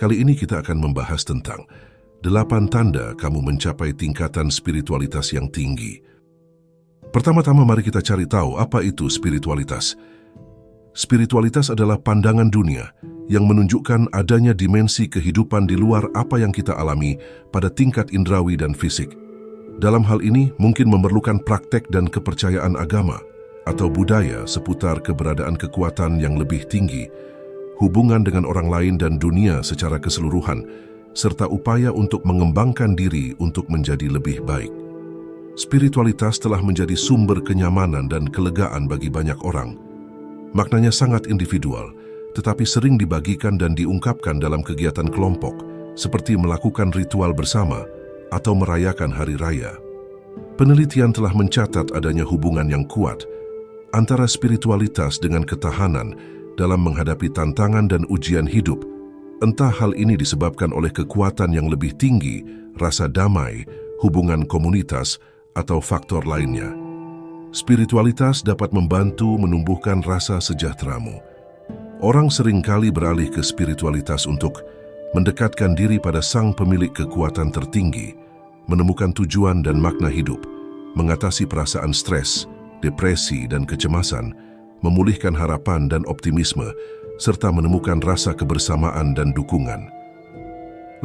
Kali ini kita akan membahas tentang 8 tanda kamu mencapai tingkatan spiritualitas yang tinggi. Pertama-tama mari kita cari tahu apa itu spiritualitas. Spiritualitas adalah pandangan dunia yang menunjukkan adanya dimensi kehidupan di luar apa yang kita alami pada tingkat indrawi dan fisik. Dalam hal ini mungkin memerlukan praktek dan kepercayaan agama atau budaya seputar keberadaan kekuatan yang lebih tinggi, hubungan dengan orang lain dan dunia secara keseluruhan, serta upaya untuk mengembangkan diri untuk menjadi lebih baik. Spiritualitas telah menjadi sumber kenyamanan dan kelegaan bagi banyak orang. Maknanya sangat individual, tetapi sering dibagikan dan diungkapkan dalam kegiatan kelompok, seperti melakukan ritual bersama atau merayakan hari raya. Penelitian telah mencatat adanya hubungan yang kuat antara spiritualitas dengan ketahanan dalam menghadapi tantangan dan ujian hidup. Entah hal ini disebabkan oleh kekuatan yang lebih tinggi, rasa damai, hubungan komunitas, atau faktor lainnya. Spiritualitas dapat membantu menumbuhkan rasa sejahteramu. Orang seringkali beralih ke spiritualitas untuk mendekatkan diri pada sang pemilik kekuatan tertinggi, menemukan tujuan dan makna hidup, mengatasi perasaan stres, depresi, dan kecemasan, memulihkan harapan dan optimisme, serta menemukan rasa kebersamaan dan dukungan.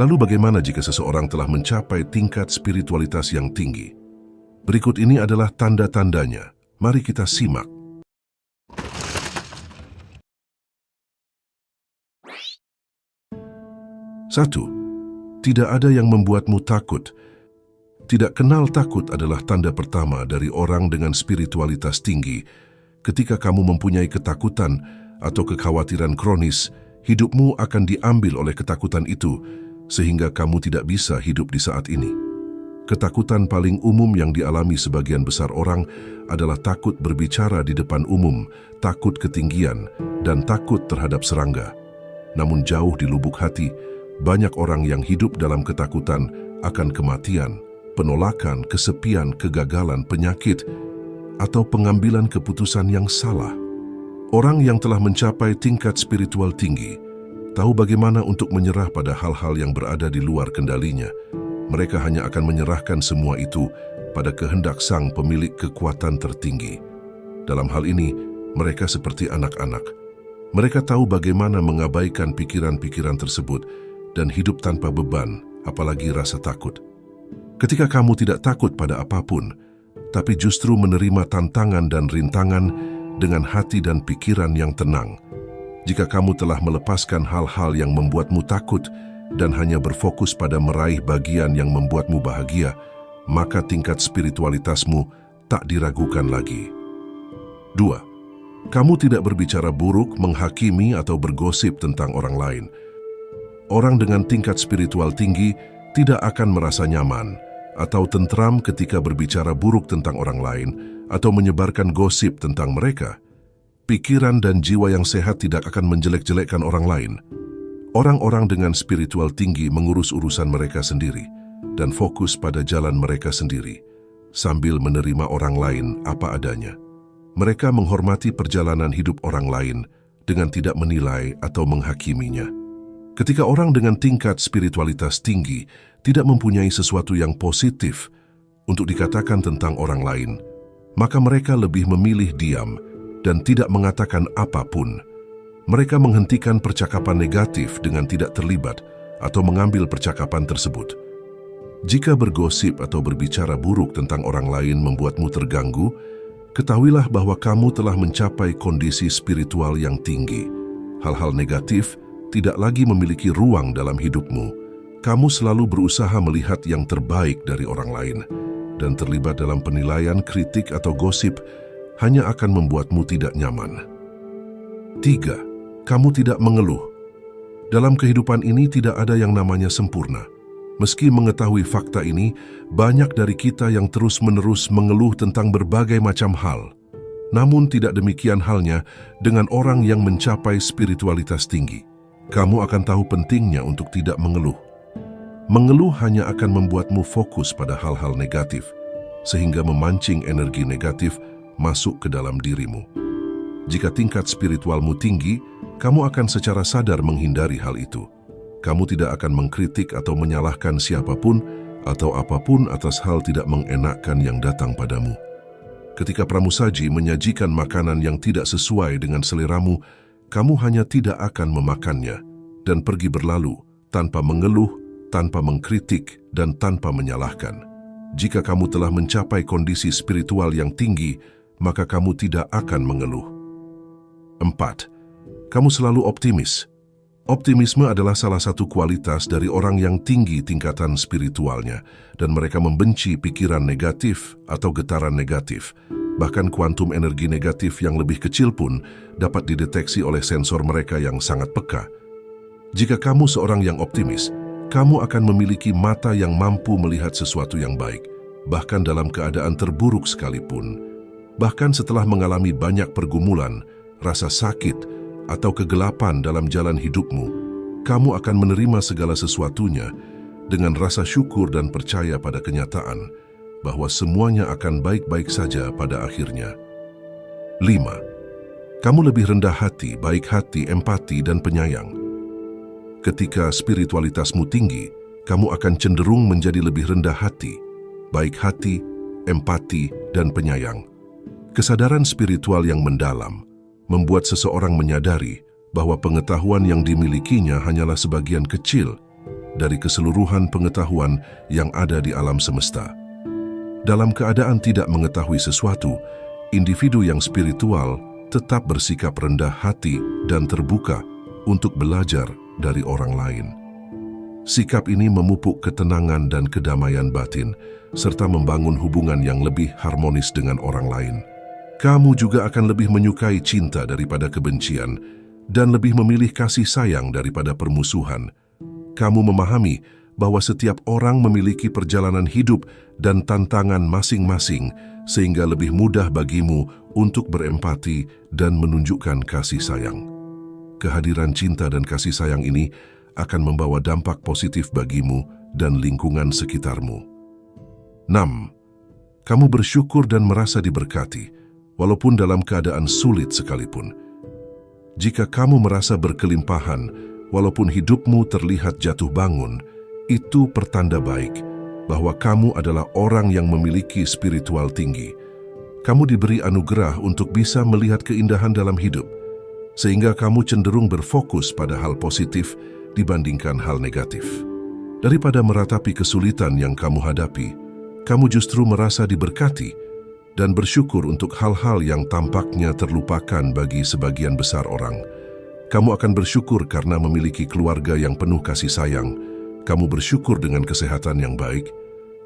Lalu bagaimana jika seseorang telah mencapai tingkat spiritualitas yang tinggi? Berikut ini adalah tanda-tandanya. Mari kita simak. 1. Tidak ada yang membuatmu takut. Tidak kenal takut adalah tanda pertama dari orang dengan spiritualitas tinggi. Ketika kamu mempunyai ketakutan atau kekhawatiran kronis, hidupmu akan diambil oleh ketakutan itu, sehingga kamu tidak bisa hidup di saat ini. Ketakutan paling umum yang dialami sebagian besar orang adalah takut berbicara di depan umum, takut ketinggian, dan takut terhadap serangga. Namun jauh di lubuk hati, banyak orang yang hidup dalam ketakutan akan kematian, penolakan, kesepian, kegagalan, penyakit, atau pengambilan keputusan yang salah. Orang yang telah mencapai tingkat spiritual tinggi tahu bagaimana untuk menyerah pada hal-hal yang berada di luar kendalinya. Mereka hanya akan menyerahkan semua itu pada kehendak sang pemilik kekuatan tertinggi. Dalam hal ini, mereka seperti anak-anak. Mereka tahu bagaimana mengabaikan pikiran-pikiran tersebut dan hidup tanpa beban, apalagi rasa takut. Ketika kamu tidak takut pada apapun, tapi justru menerima tantangan dan rintangan dengan hati dan pikiran yang tenang. Jika kamu telah melepaskan hal-hal yang membuatmu takut dan hanya berfokus pada meraih bagian yang membuatmu bahagia, maka tingkat spiritualitasmu tak diragukan lagi. 2. Kamu tidak berbicara buruk, menghakimi, atau bergosip tentang orang lain. Orang dengan tingkat spiritual tinggi tidak akan merasa nyaman atau tentram ketika berbicara buruk tentang orang lain atau menyebarkan gosip tentang mereka. Pikiran dan jiwa yang sehat tidak akan menjelek-jelekkan orang lain. Orang-orang dengan spiritual tinggi mengurus urusan mereka sendiri dan fokus pada jalan mereka sendiri, sambil menerima orang lain apa adanya. Mereka menghormati perjalanan hidup orang lain dengan tidak menilai atau menghakiminya. Ketika orang dengan tingkat spiritualitas tinggi tidak mempunyai sesuatu yang positif untuk dikatakan tentang orang lain, maka mereka lebih memilih diam dan tidak mengatakan apapun. Mereka menghentikan percakapan negatif dengan tidak terlibat atau mengambil percakapan tersebut. Jika bergosip atau berbicara buruk tentang orang lain membuatmu terganggu, ketahuilah bahwa kamu telah mencapai kondisi spiritual yang tinggi. Hal-hal negatif tidak lagi memiliki ruang dalam hidupmu. Kamu selalu berusaha melihat yang terbaik dari orang lain, dan terlibat dalam penilaian, kritik, atau gosip hanya akan membuatmu tidak nyaman. 3. Kamu tidak mengeluh. Dalam kehidupan ini tidak ada yang namanya sempurna. Meski mengetahui fakta ini, banyak dari kita yang terus-menerus mengeluh tentang berbagai macam hal. Namun tidak demikian halnya dengan orang yang mencapai spiritualitas tinggi. Kamu akan tahu pentingnya untuk tidak mengeluh. Mengeluh hanya akan membuatmu fokus pada hal-hal negatif, sehingga memancing energi negatif masuk ke dalam dirimu. Jika tingkat spiritualmu tinggi, kamu akan secara sadar menghindari hal itu. Kamu tidak akan mengkritik atau menyalahkan siapapun atau apapun atas hal tidak mengenakkan yang datang padamu. Ketika pramusaji menyajikan makanan yang tidak sesuai dengan seleramu, kamu hanya tidak akan memakannya dan pergi berlalu tanpa mengeluh, tanpa mengkritik, dan tanpa menyalahkan. Jika kamu telah mencapai kondisi spiritual yang tinggi, maka kamu tidak akan mengeluh. 4. Kamu selalu optimis. Optimisme adalah salah satu kualitas dari orang yang tinggi tingkatan spiritualnya, dan mereka membenci pikiran negatif atau getaran negatif. Bahkan kuantum energi negatif yang lebih kecil pun dapat dideteksi oleh sensor mereka yang sangat peka. Jika kamu seorang yang optimis, kamu akan memiliki mata yang mampu melihat sesuatu yang baik, bahkan dalam keadaan terburuk sekalipun. Bahkan setelah mengalami banyak pergumulan, rasa sakit, atau kegelapan dalam jalan hidupmu, kamu akan menerima segala sesuatunya dengan rasa syukur dan percaya pada kenyataan bahwa semuanya akan baik-baik saja pada akhirnya. 5. Kamu lebih rendah hati, baik hati, empati, dan penyayang. Ketika spiritualitasmu tinggi, kamu akan cenderung menjadi lebih rendah hati, baik hati, empati, dan penyayang. Kesadaran spiritual yang mendalam membuat seseorang menyadari bahwa pengetahuan yang dimilikinya hanyalah sebagian kecil dari keseluruhan pengetahuan yang ada di alam semesta. Dalam keadaan tidak mengetahui sesuatu, individu yang spiritual tetap bersikap rendah hati dan terbuka untuk belajar dari orang lain. Sikap ini memupuk ketenangan dan kedamaian batin, serta membangun hubungan yang lebih harmonis dengan orang lain. Kamu juga akan lebih menyukai cinta daripada kebencian dan lebih memilih kasih sayang daripada permusuhan. Kamu memahami bahwa setiap orang memiliki perjalanan hidup dan tantangan masing-masing, sehingga lebih mudah bagimu untuk berempati dan menunjukkan kasih sayang. Kehadiran cinta dan kasih sayang ini akan membawa dampak positif bagimu dan lingkungan sekitarmu. 6. Kamu bersyukur dan merasa diberkati, walaupun dalam keadaan sulit sekalipun. Jika kamu merasa berkelimpahan, walaupun hidupmu terlihat jatuh bangun, itu pertanda baik bahwa kamu adalah orang yang memiliki spiritual tinggi. Kamu diberi anugerah untuk bisa melihat keindahan dalam hidup, sehingga kamu cenderung berfokus pada hal positif dibandingkan hal negatif. Daripada meratapi kesulitan yang kamu hadapi, kamu justru merasa diberkati dan bersyukur untuk hal-hal yang tampaknya terlupakan bagi sebagian besar orang. Kamu akan bersyukur karena memiliki keluarga yang penuh kasih sayang. Kamu bersyukur dengan kesehatan yang baik.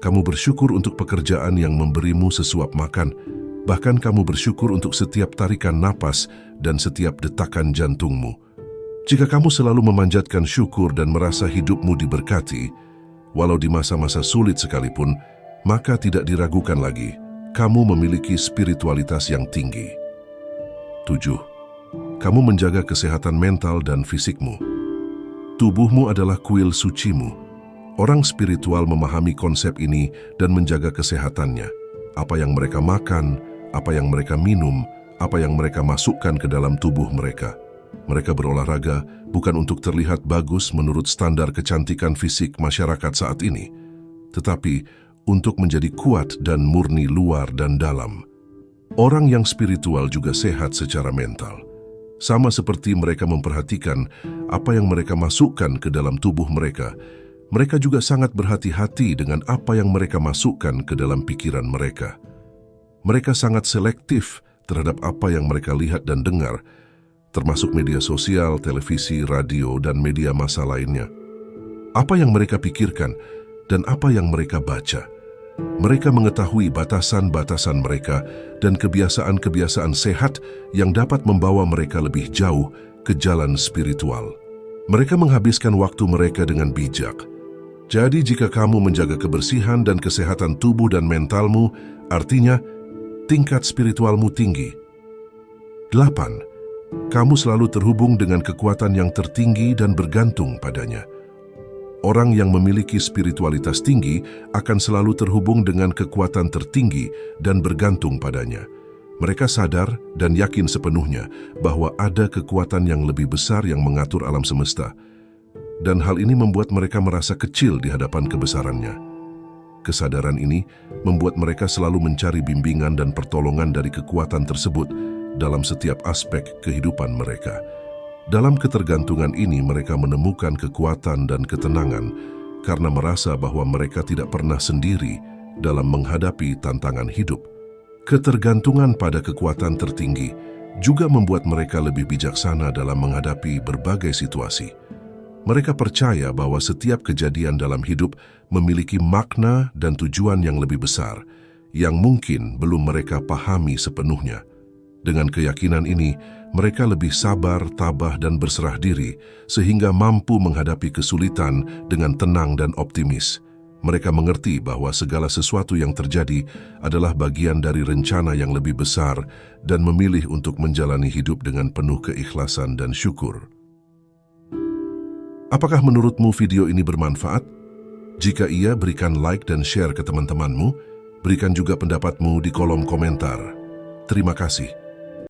Kamu bersyukur untuk pekerjaan yang memberimu sesuap makan. Bahkan kamu bersyukur untuk setiap tarikan napas dan setiap detakan jantungmu. Jika kamu selalu memanjatkan syukur dan merasa hidupmu diberkati, walau di masa-masa sulit sekalipun, maka tidak diragukan lagi, kamu memiliki spiritualitas yang tinggi. 7. Kamu menjaga kesehatan mental dan fisikmu. Tubuhmu adalah kuil sucimu. Orang spiritual memahami konsep ini dan menjaga kesehatannya. Apa yang mereka makan, apa yang mereka minum, apa yang mereka masukkan ke dalam tubuh mereka. Mereka berolahraga bukan untuk terlihat bagus menurut standar kecantikan fisik masyarakat saat ini, tetapi untuk menjadi kuat dan murni luar dan dalam. Orang yang spiritual juga sehat secara mental. Sama seperti mereka memperhatikan apa yang mereka masukkan ke dalam tubuh mereka, mereka juga sangat berhati-hati dengan apa yang mereka masukkan ke dalam pikiran mereka. Mereka sangat selektif terhadap apa yang mereka lihat dan dengar, termasuk media sosial, televisi, radio, dan media massa lainnya. Apa yang mereka pikirkan dan apa yang mereka baca. Mereka mengetahui batasan-batasan mereka dan kebiasaan-kebiasaan sehat yang dapat membawa mereka lebih jauh ke jalan spiritual. Mereka menghabiskan waktu mereka dengan bijak. Jadi jika kamu menjaga kebersihan dan kesehatan tubuh dan mentalmu, artinya tingkat spiritualmu tinggi. 8. Kamu selalu terhubung dengan kekuatan yang tertinggi dan bergantung padanya. Orang yang memiliki spiritualitas tinggi akan selalu terhubung dengan kekuatan tertinggi dan bergantung padanya. Mereka sadar dan yakin sepenuhnya bahwa ada kekuatan yang lebih besar yang mengatur alam semesta. dan hal ini membuat mereka merasa kecil di hadapan kebesarannya. Kesadaran ini membuat mereka selalu mencari bimbingan dan pertolongan dari kekuatan tersebut dalam setiap aspek kehidupan mereka. Dalam ketergantungan ini, mereka menemukan kekuatan dan ketenangan karena merasa bahwa mereka tidak pernah sendiri dalam menghadapi tantangan hidup. Ketergantungan pada kekuatan tertinggi juga membuat mereka lebih bijaksana dalam menghadapi berbagai situasi. Mereka percaya bahwa setiap kejadian dalam hidup memiliki makna dan tujuan yang lebih besar, yang mungkin belum mereka pahami sepenuhnya. Dengan keyakinan ini, mereka lebih sabar, tabah, dan berserah diri, sehingga mampu menghadapi kesulitan dengan tenang dan optimis. Mereka mengerti bahwa segala sesuatu yang terjadi adalah bagian dari rencana yang lebih besar dan memilih untuk menjalani hidup dengan penuh keikhlasan dan syukur. Apakah menurutmu video ini bermanfaat? Jika iya, berikan like dan share ke teman-temanmu. Berikan juga pendapatmu di kolom komentar. Terima kasih.